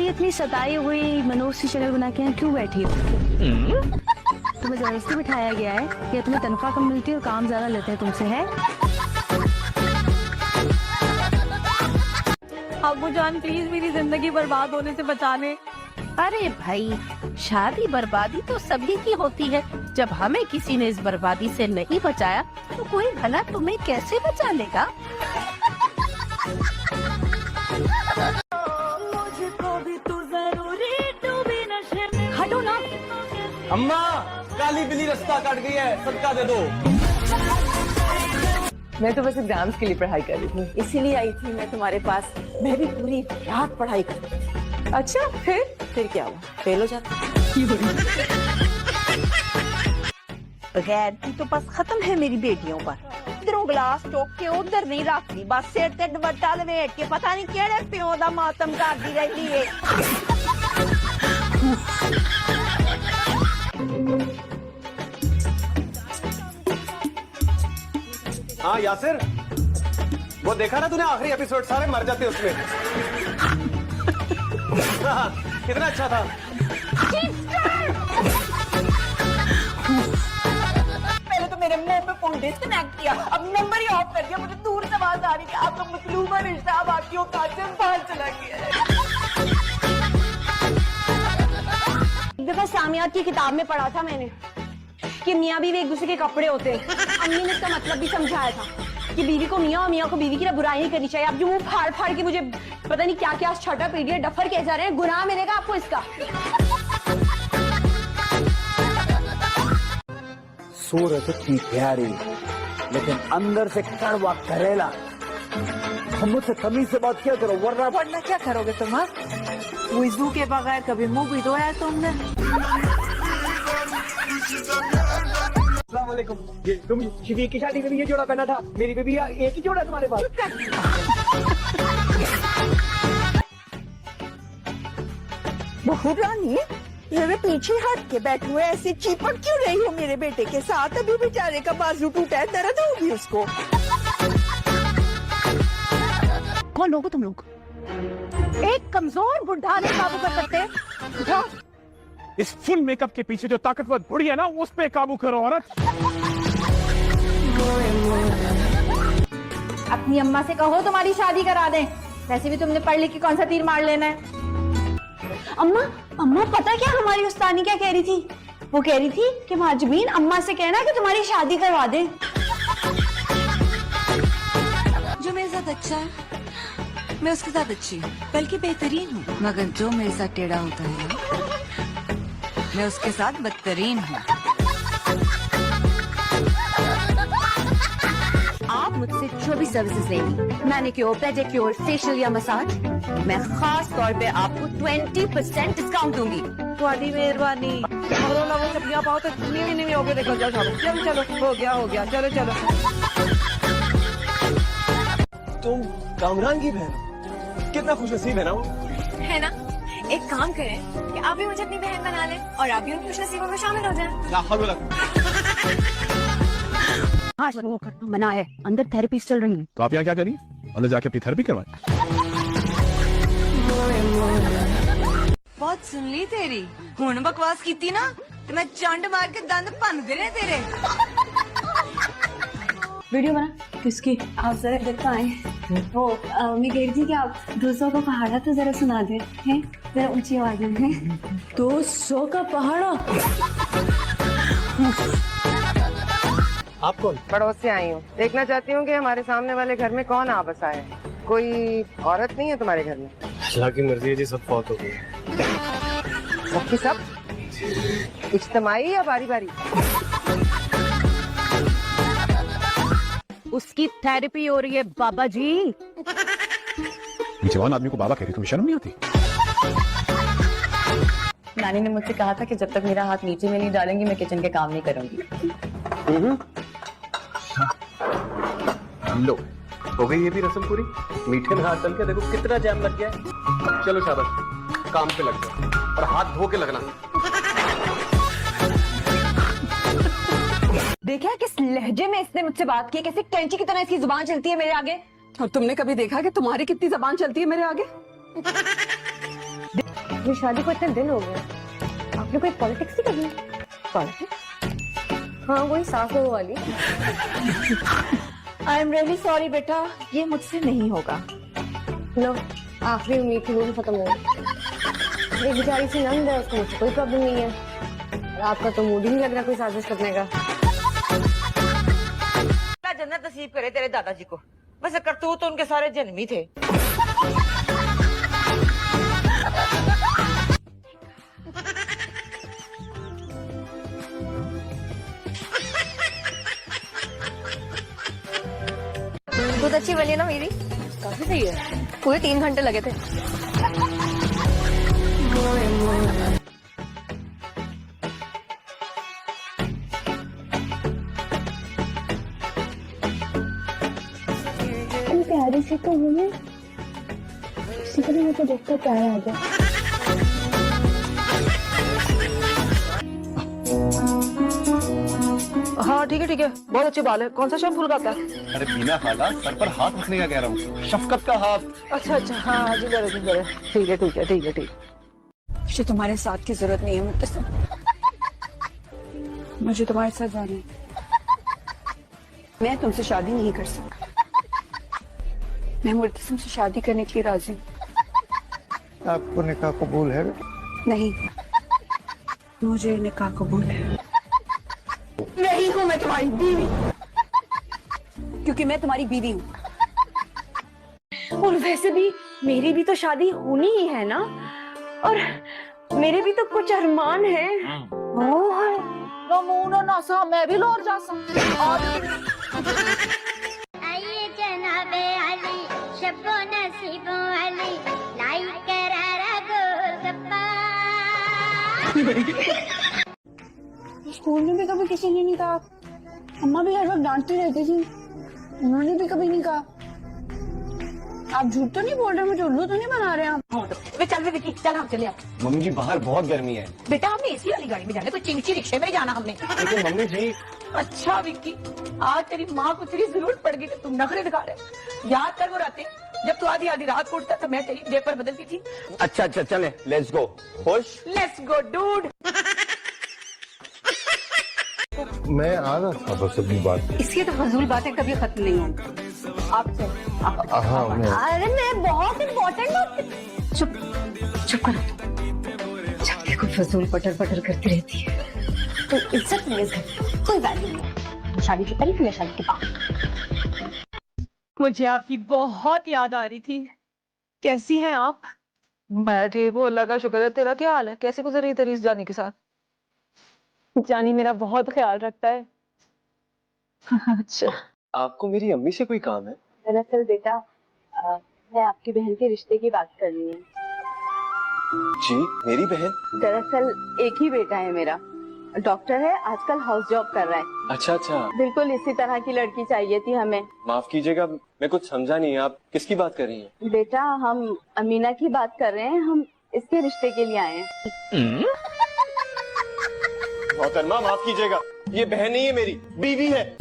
इतनी सताई हुई मनोज सी शक्ल बना के यहाँ क्यों बैठी हो? तुम्हें जबरदस्ती बिठाया गया है या तुम्हें तनख्वाह कम मिलती है और काम ज्यादा लेते हैं तुमसे, है? अब्बू जान प्लीज मेरी जिंदगी बर्बाद होने से बचाने। अरे भाई, शादी बर्बादी तो सभी की होती है। जब हमें किसी ने इस बर्बादी से नहीं बचाया तो कोई भला तुम्हें कैसे बचा लेगा? हटो ना। अम्मा, काली बिल्ली रास्ता काट गई है, सदका दे दो। मैं तो बस एग्जाम्स के लिए पढ़ाई कर रही थी, इसीलिए आई थी मैं तुम्हारे पास। मैं भी पूरी रात पढ़ाई कर रही थी। अच्छा, फिर क्या हुआ? फेल हो जाता। बगैर की तो बस खत्म है मेरी बेटियों पर। इधरों गिलास चौक के उधर नहीं रखती, बस सिर ते दुपट्टा लपेट के पता नहीं केड़े प्यो दा मातम करदी रहती है। हाँ यासिर, वो देखा ना तूने आखिरी एपिसोड, सारे मर जाते उसमें। हाँ, कितना अच्छा था। पहले तो मेरे मुंह पे फोन डिस्कनेक्ट किया, अब नंबर ही ऑफ कर दिया। मुझे दूर से आवाज आ रही थी आपका मतलूबा रिश्ता अब आपकी औकात से बाहर चला गया। एक दफा सामियात की किताब में पढ़ा था मैंने कि मियाँ बीवी एक दूसरे के कपड़े होते हैं। अम्मी ने इसका मतलब भी समझाया था कि बीवी को मियाँ और मियाँ को बीवी की ना बुराई नहीं करनी चाहिए। अब जो मुंह फाड़ फाड़ के मुझे पता नहीं क्या क्या छठा पीढ़ी डफर कह जा रहे हैं, गुनाह मिलेगा आपको इसका। सूरत इतनी प्यारी लेकिन अंदर से कड़वा करेला। हम मुझसे तमीज से बात क्या करो, वरना क्या करोगे तुम? वुज़ू के बगैर कभी मुंह भी धोया तुमने? अस्सलामुअलैकुम। ये तुम शफीक की शादी में भी ये जोड़ा पहना था, मेरी पे भी एक ही जोड़ा तुम्हारे पास। बहू रानी, मेरे पीछे हट के बैठे हुए ऐसे चिपक क्यों रही हो मेरे बेटे के साथ? अभी बेचारे का बाजू टूटा है, दर्द होगी उसको। कौन लोग हो तुम लोग? एक कमजोर बुढ़ा नहीं काबू कर सकते? इस फुल मेकअप के पीछे जो ताकतवर बुढ़ी है ना, उस पे काबू करो औरत। अपनी अम्मा से कहो तुम्हारी शादी करा दें, वैसे भी तुमने पढ़ लिख के कौन सा तीर मार लेना है। अम्मा पता क्या हमारी उस्तानी क्या कह रही थी? वो कह रही थी कि माजबीन अम्मा से कहना कि तुम्हारी शादी करवा दें। जो मेरे साथ अच्छा है मैं उसके साथ अच्छी हूँ, बल्कि बेहतरीन हूँ। मगर जो मेरे साथ टेढ़ा होता है ना, मैं उसके साथ बदतरीन हूँ। आप मुझसे जो भी सर्विसेज लेंगी, मैनिक्योर, पेडिक्योर, फेशियल या मसाज, मैं खास तौर पे आपको 20% डिस्काउंट दूंगी। तुम्हारी मेहरबानी। और ना वो चपिया पाओ तो नहीं हो गया। देखो चलो हो गया चलो। तुम कामरान की बहन हो, कितना खुशनसीब है ना वो। है ना? एक काम करें कि आप भी मुझे अपनी बहन बना लें और आप भी उन खुशनसीबों में शामिल हो जाएं। हाँ, वो करना मना है, अंदर थेरेपी चल रही है। तो आप यहाँ क्या करिए, अंदर जाके अपनी थेरेपी करवाएं। बहुत सुन ली तेरी, हुण बकवास की ना तो मैं चंड मार के दंद भन देने तेरे। वीडियो बना किसकी? आप जरा इधर तो आए। वो मैं कह रही थी कि आप 200 का पहाड़ा तो जरा सुना दे, हैं? जरा ऊंची आवाज में। 200 का पहाड़ा? आप कौन? पड़ोस से आई हूँ, देखना चाहती हूँ कि हमारे सामने वाले घर में कौन आ बसा है। कोई औरत नहीं है तुम्हारे घर में? अल्लाह की मर्जी है जी, सब फौत हो गई। सबकी सब इज्तिमाई या बारी बारी? उसकी थेरेपी हो रही है बाबा जी। जवान आदमी को बाबा कह रही, तुम्हें शर्म नहीं आती? नानी ने मुझसे कहा था कि जब तक मेरा हाथ नीचे में नहीं डालेंगी मैं किचन के काम नहीं करूंगी। लो, हो गई ये भी रस्म पूरी। मीठे में हाथ डाल के देखो कितना जैम लग गया है। चलो शाबाश, काम पे लग जाओ और हाथ धो के लगना। देखा किस लहजे में इसने मुझसे बात की, कैसे कैंची की तरह इसकी जुबान चलती है मेरे आगे। और तुमने कभी देखा कि तुम्हारी कितनी जबान चलती है मेरे आगे? ये शादी को इतने दिन हो गए, आपने कोई पॉलिटिक्स नहीं करनी? पॉलिटिक्स? हाँ, वही सासों वाली। आई एम रियली सॉरी बेटा, ये मुझसे नहीं होगा। लो, आखिरी उम्मीद थी वो भी खत्म हो गई। एक बेचारी सी नंद है, उसको मुझसे कोई प्रॉब्लम नहीं है, और आपका तो मूड ही नहीं लग रहा कोई साजिश करने का। जन्नत नसीब करे तेरे दादाजी को, वैसे करतूत तो उनके सारे जन्मी थे। दूध अच्छी बनी है ना मेरी? काफी सही है। पूरे 3 घंटे लगे थे। प्यारी सी तो हूँ मैं, किसी को भी मुझे देखकर प्यार आ जाए। हाँ ठीक है, बहुत अच्छे बाल है। कौन सा शैम्पू लगाता है? अरे बीना खाला, सर पर हाथ रखने का कह रहा हूँ, शफकत का हाथ। अच्छा, हाँ जिधर ठीक है। मुझे तुम्हारे साथ की जरूरत नहीं है मुत्तसिम, मुझे तुम्हारे साथ जाना है। मैं तुमसे शादी नहीं कर सकता। मैं मुत्तसिम से शादी करने के लिए राजी हूँ। आपको निकाह कबूल है? नहीं, मुझे निकाह कबूल है। नहीं हूँ मैं तुम्हारी बीवी, क्योंकि मैं तुम्हारी बीवी हूँ। और वैसे भी मेरी भी तो शादी होनी ही है ना, और मेरे भी तो कुछ अरमान हैं। मैं भी लौट जा आइए जनाबे अली, शब्बो नसीबो अली, लाइक करारा गोलगप्पा। स्कूल में भी कभी किसी ने नहीं कहा, अम्मा भी हर वक्त डांटती रहती थी, उन्होंने भी कभी नहीं कहा। आप झूठ तो नहीं बोल रहे, मुझे उल्लू तो नहीं बना रहे आप? चल विकी, चल हम चले। मम्मी जी बाहर बहुत गर्मी है। बेटा हमने एसी वाली गाड़ी में जाना है, कोई चिमची रिक्शे में जाना हमने। लेकिन मम्मी जी। अच्छा विक्की, आज तेरी माँ को तेरी जरूरत पड़ गई तो तुम नखरे दिखा रहे। याद कर वो रातें जब तू आधी रात को उठता तो मैं तेरी जेब पर बदलती थी। अच्छा चले, लेट्स गो। खुश? Let's go dude. मैं आ रहा था बस अपनी बात। इसकी तो फजूल बातें कभी खत्म नहीं होंगी। आप चल। हाँ अरे मैं बहुत इम्पोर्टेंट बात। चुप करो, जब देखो फजूल पटर करती रहती है। तो इज्जत नहीं है इस घर की, कोई वैल्यू नहीं। शादी से पहले मैं शादी के बाद। मुझे आपकी बहुत याद आ रही थी। कैसी हैं आप? मैं ठीक हूँ, अल्लाह का शुक्र है। तेरा क्या हाल है? कैसे गुजर रही तेरी इस जानी के साथ? जानी मेरा बहुत ख्याल रखता है। अच्छा, आपको मेरी अम्मी से कोई काम है? दरअसल बेटा, मैं आपकी बहन के रिश्ते की बात कर रही हूँ। जी, मेरी बहन? दरअसल एक ही बेटा है मेरा, डॉक्टर है, आजकल हाउस जॉब कर रहा है। अच्छा। बिल्कुल इसी तरह की लड़की चाहिए थी हमें। माफ कीजिएगा, मैं कुछ समझा नहीं। आप किसकी बात कर रही हैं? बेटा हम अमीना की बात कर रहे हैं, हम इसके रिश्ते के लिए आए हैं। मोहतरमा माफ कीजिएगा, ये बहन नहीं है मेरी, बीवी है।